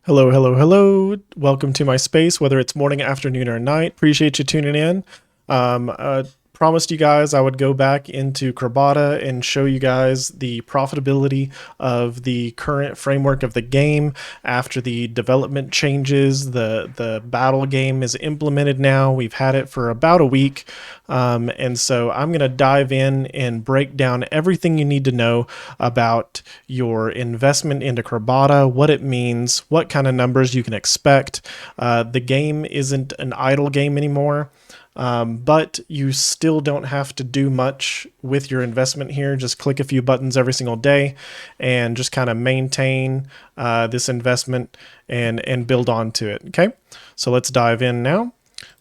Hello, hello, hello. Welcome to my space, whether it's morning, afternoon, or night. Appreciate you tuning in. Promised you guys I would go back into Crabada and show you guys the profitability of the current framework of the game after the development changes. The battle game is implemented now. We've had it for about a week. And so I'm going to dive in and break down everything you need to know about your investment into Crabada, what it means, what kind of numbers you can expect. The game isn't an idle game anymore. But you still don't have to do much with your investment here. Just click a few buttons every single day and just kind of maintain this investment and build onto it. Okay, so let's dive in now.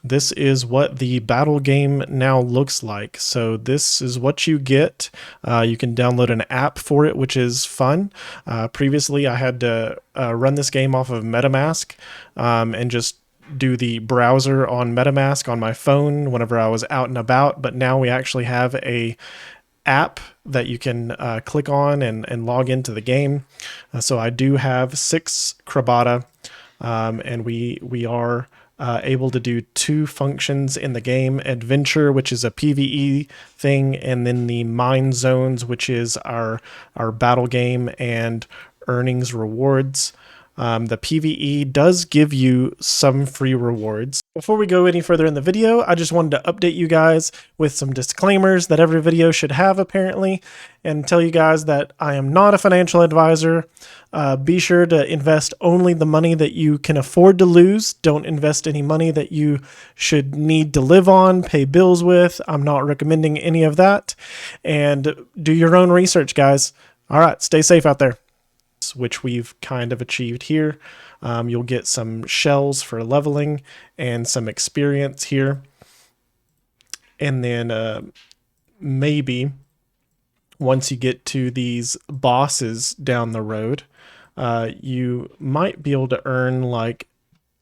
This is what the battle game now looks like. So this is what you get. You can download an app for it, which is fun. Previously, I had to run this game off of MetaMask and just do the browser on MetaMask on my phone whenever I was out and about, but now we actually have a app that you can click on and log into the game. So I do have 6 Crabada, and we are able to do 2 functions in the game: adventure, which is a PvE thing, and then the mine zones, which is our battle game and earnings rewards. The PvE does give you some free rewards. Before we go any further in the video, I just wanted to update you guys with some disclaimers that every video should have apparently, and tell you guys that I am not a financial advisor. Be sure to invest only the money that you can afford to lose. Don't invest any money that you should need to live on, pay bills with. I'm not recommending any of that. And do your own research, guys. All right, stay safe out there. Which we've kind of achieved here. You'll get some shells for leveling and some experience here. And then maybe once you get to these bosses down the road, you might be able to earn like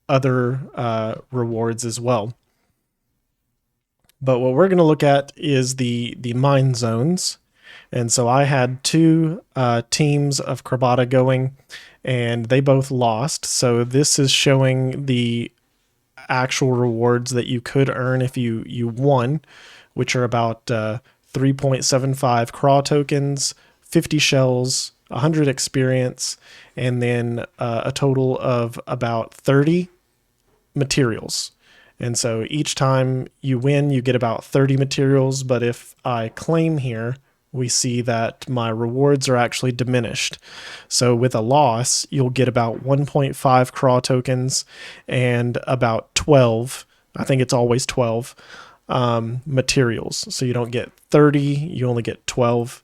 other rewards as well. But what we're going to look at is the mine zones. And so I had 2 teams of Crabada going, and they both lost. So this is showing the actual rewards that you could earn if you won, which are about 3.75 craw tokens, 50 shells, 100 experience, and then a total of about 30 materials. And so each time you win, you get about 30 materials. But if I claim here, we see that my rewards are actually diminished. So with a loss, you'll get about 1.5 craw tokens and about 12, I think it's always 12, materials. So you don't get 30, you only get 12.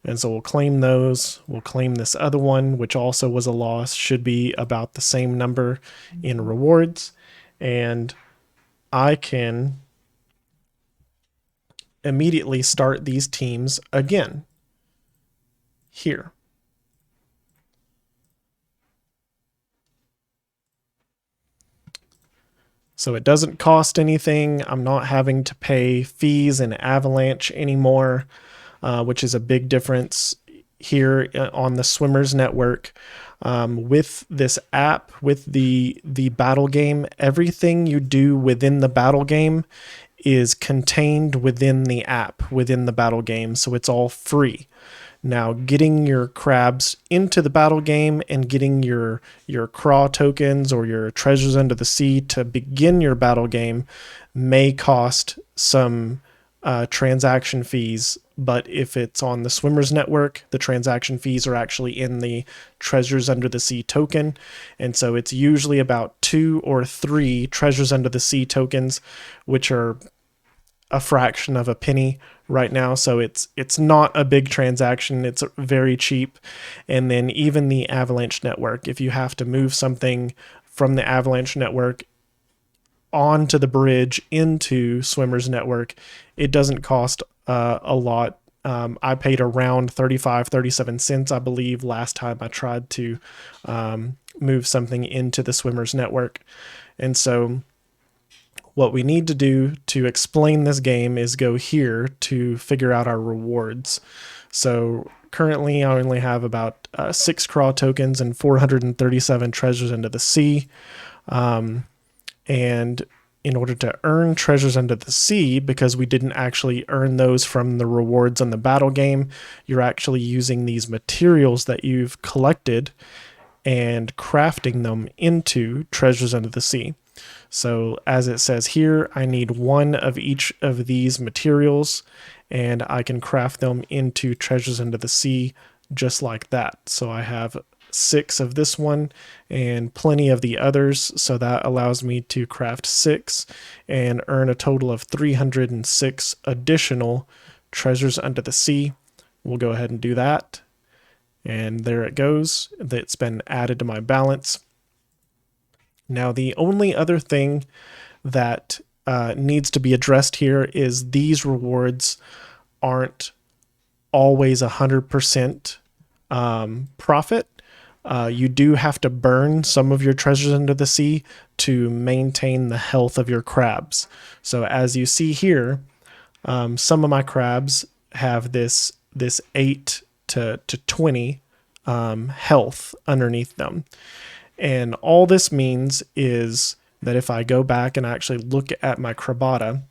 And so we'll claim those. We'll claim this other one, which also was a loss, should be about the same number in rewards. And I can immediately start these teams again here. So it doesn't cost anything. I'm not having to pay fees in Avalanche anymore, which is a big difference here on the Swimmers Network. With this app, with the battle game, everything you do within the battle game is contained within the app, within the battle game, so it's all free. Now, getting your crabs into the battle game and getting your craw tokens or your treasures under the sea to begin your battle game may cost some transaction fees, but if it's on the Swimmers Network, the transaction fees are actually in the Treasures Under the Sea token, and so it's usually about 2 or 3 Treasures Under the Sea tokens, which are a fraction of a penny right now. So it's not a big transaction. It's very cheap. And then even the Avalanche Network, if you have to move something from the Avalanche Network onto the bridge into Swimmers Network, it doesn't cost a lot. I paid around 37 cents, I believe, last time I tried to move something into the Swimmers Network. And so what we need to do to explain this game is go here to figure out our rewards. So currently I only have about 6 craw tokens and 437 treasures into the sea. And in order to earn treasures under the sea, because we didn't actually earn those from the rewards on the battle game, you're actually using these materials that you've collected and crafting them into treasures under the sea. So as it says here, I need 1 of each of these materials, and I can craft them into treasures under the sea just like that. So I have 6 of this one and plenty of the others, so that allows me to craft 6 and earn a total of 306 additional treasures under the sea. We'll go ahead and do that, and there it goes. It's been added to my balance. Now the only other thing that needs to be addressed here is these rewards aren't always 100% profit. You do have to burn some of your treasures under the sea to maintain the health of your crabs. So as you see here, some of my crabs have this 8 to 20 health underneath them. And all this means is that if I go back and actually look at my Crabada,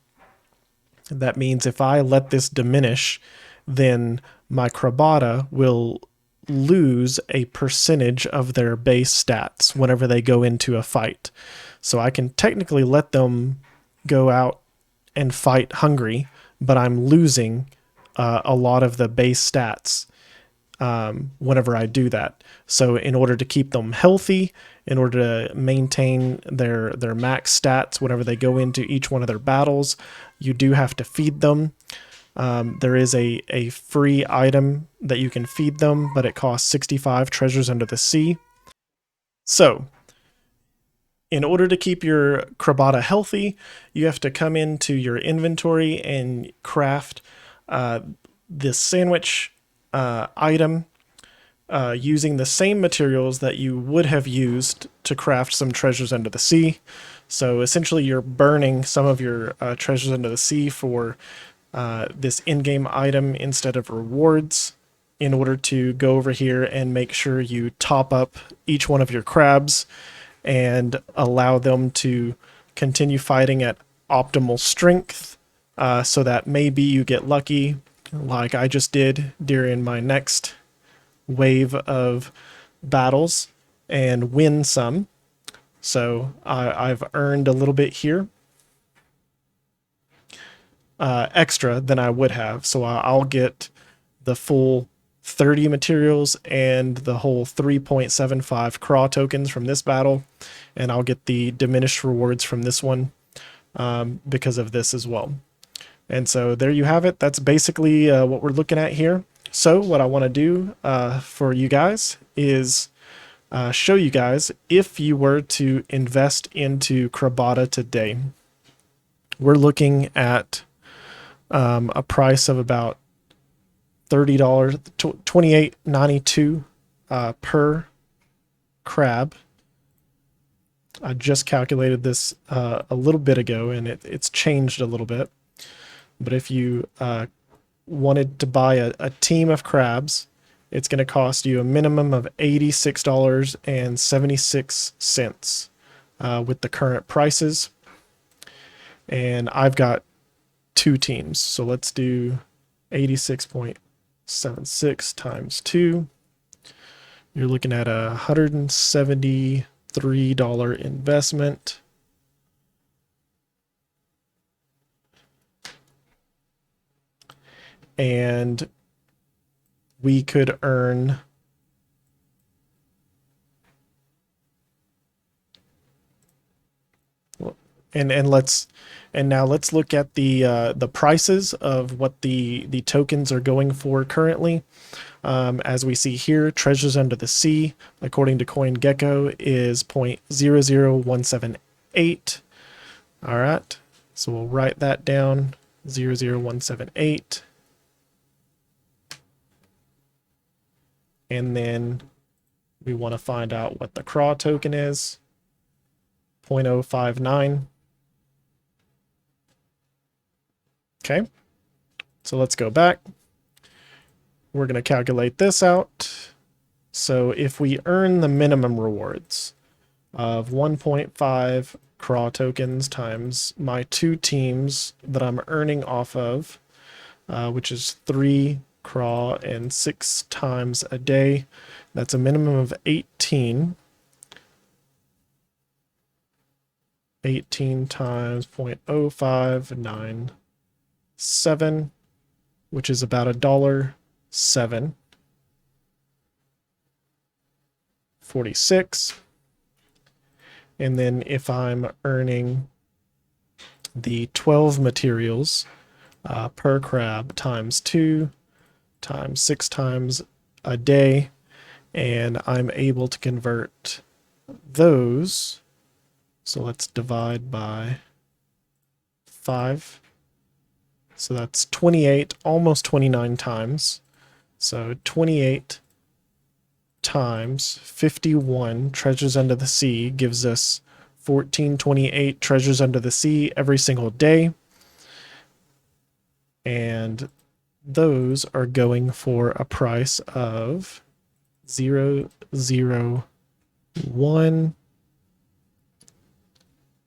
that means if I let this diminish, then my Crabada will lose a percentage of their base stats whenever they go into a fight. So I can technically let them go out and fight hungry, but I'm losing a lot of the base stats whenever I do that. So in order to keep them healthy, in order to maintain their max stats whenever they go into each one of their battles, you do have to feed them. There is a free item that you can feed them, but it costs 65 treasures under the sea. So in order to keep your Crabada healthy, you have to come into your inventory and craft this sandwich item using the same materials that you would have used to craft some treasures under the sea. So essentially you're burning some of your treasures under the sea for this in-game item instead of rewards in order to go over here and make sure you top up each one of your crabs and allow them to continue fighting at optimal strength, so that maybe you get lucky like I just did during my next wave of battles and win some. So I've earned a little bit here extra than I would have. So I'll get the full 30 materials and the whole 3.75 craw tokens from this battle, and I'll get the diminished rewards from this one because of this as well. And so there you have it. That's basically what we're looking at here. So what I want to do for you guys is show you guys if you were to invest into Crabada today. We're looking at a price of about $30, $28.92 per crab. I just calculated this a little bit ago, and it's changed a little bit. But if you wanted to buy a team of crabs, it's going to cost you a minimum of $86.76 with the current prices. And I've got 2 teams. So let's do 86.76 times 2. You're looking at a $173 investment. And we could earn and now let's look at the prices of what the tokens are going for currently. As we see here, treasures under the sea, according to CoinGecko, is 0.00178. All right, so we'll write that down, 0.00178. And then we want to find out what the craw token is, 0.059. Okay, so let's go back. We're going to calculate this out. So if we earn the minimum rewards of 1.5 craw tokens times my 2 teams that I'm earning off of, which is 3 craw and 6 times a day, that's a minimum of 18. 18 times 0.0597, which is about $1.746. And then if I'm earning the 12 materials per crab times 2 times 6 times a day, and I'm able to convert those. So let's divide by 5. So that's 28, almost 29 times. So 28 times 51 treasures under the sea gives us 1428 treasures under the sea every single day. And those are going for a price of 0.001.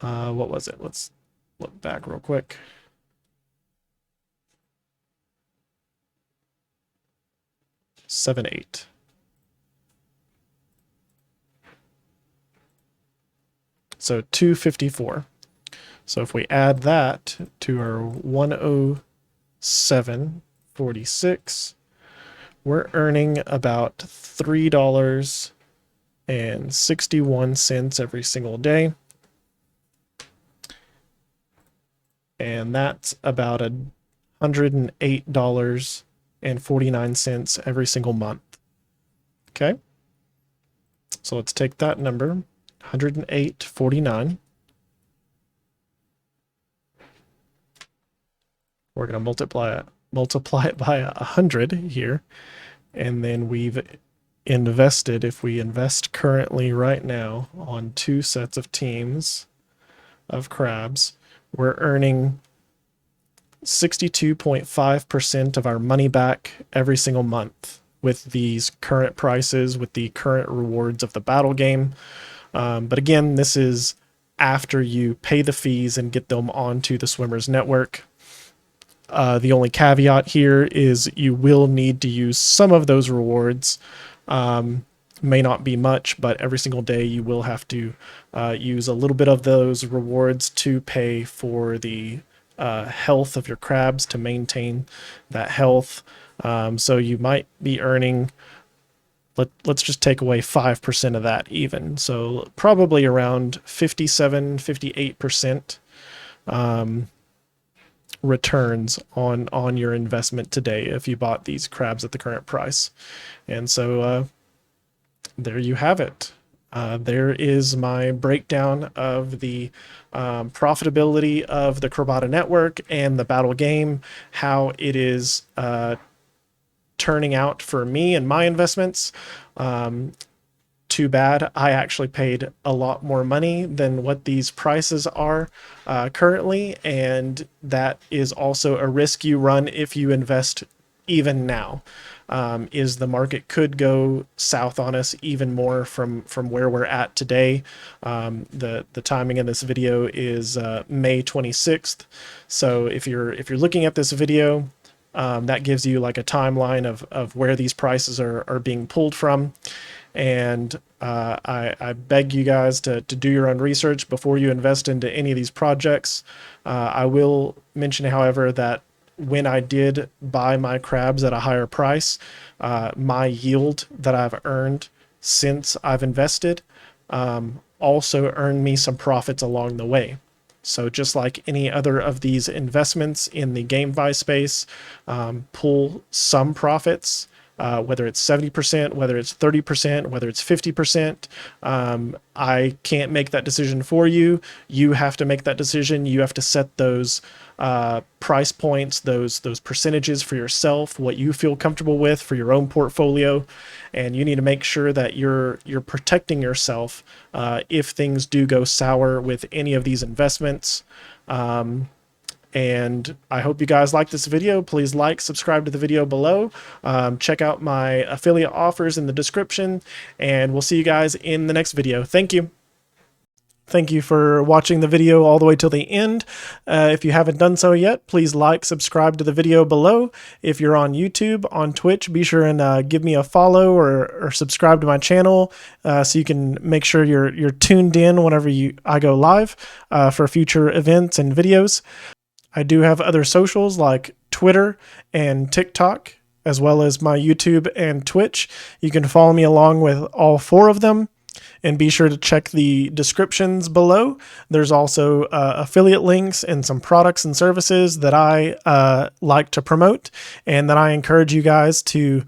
What was it? Let's look back real quick. $7.8. So 254. So if we add that to our 107.46, we're earning about $3.61 every single day. And that's about $108.49 every single month. Okay. So let's take that number, 108.49. We're going to multiply it by 100 here. And then we've invested, if we invest currently right now on 2 sets of teams of crabs, we're earning 62.5% of our money back every single month with these current prices, with the current rewards of the battle game. But again, this is after you pay the fees and get them onto the Swimmers Network. The only caveat here is you will need to use some of those rewards. May not be much, but every single day you will have to use a little bit of those rewards to pay for the health of your crabs, to maintain that health. So you might be earning, let's just take away 5% of that even. So probably around 57, 58% returns on your investment today if you bought these crabs at the current price. And so there you have it. There is my breakdown of the profitability of the Crabada network and the battle game, how it is turning out for me and my investments. Too bad I actually paid a lot more money than what these prices are currently, and that is also a risk you run if you invest even now. Is the market could go south on us even more from where we're at today. The timing of this video is May 26th. So if you're looking at this video, that gives you like a timeline of where these prices are being pulled from. And I beg you guys to do your own research before you invest into any of these projects. I will mention, however, that when I did buy my crabs at a higher price, my yield that I've earned since I've invested also earned me some profits along the way. So just like any other of these investments in the GameFi space, pull some profits, whether it's 70%, whether it's 30%, whether it's 50%. I can't make that decision for you. You have to make that decision. You have to set those price points, those percentages for yourself, what you feel comfortable with for your own portfolio. And you need to make sure that you're protecting yourself if things do go sour with any of these investments. And I hope you guys like this video. Please like, subscribe to the video below. Check out my affiliate offers in the description, and we'll see you guys in the next video. Thank you. Thank you for watching the video all the way till the end. If you haven't done so yet, please like, subscribe to the video below. If you're on YouTube, on Twitch, be sure and give me a follow or subscribe to my channel so you can make sure you're tuned in whenever I go live for future events and videos. I do have other socials like Twitter and TikTok, as well as my YouTube and Twitch. You can follow me along with all 4 of them. And be sure to check the descriptions below. There's also affiliate links and some products and services that I like to promote and that I encourage you guys to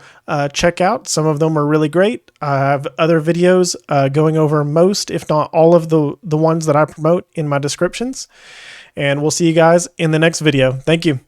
check out. Some of them are really great. I have other videos going over most, if not all of the ones that I promote in my descriptions. And we'll see you guys in the next video. Thank you.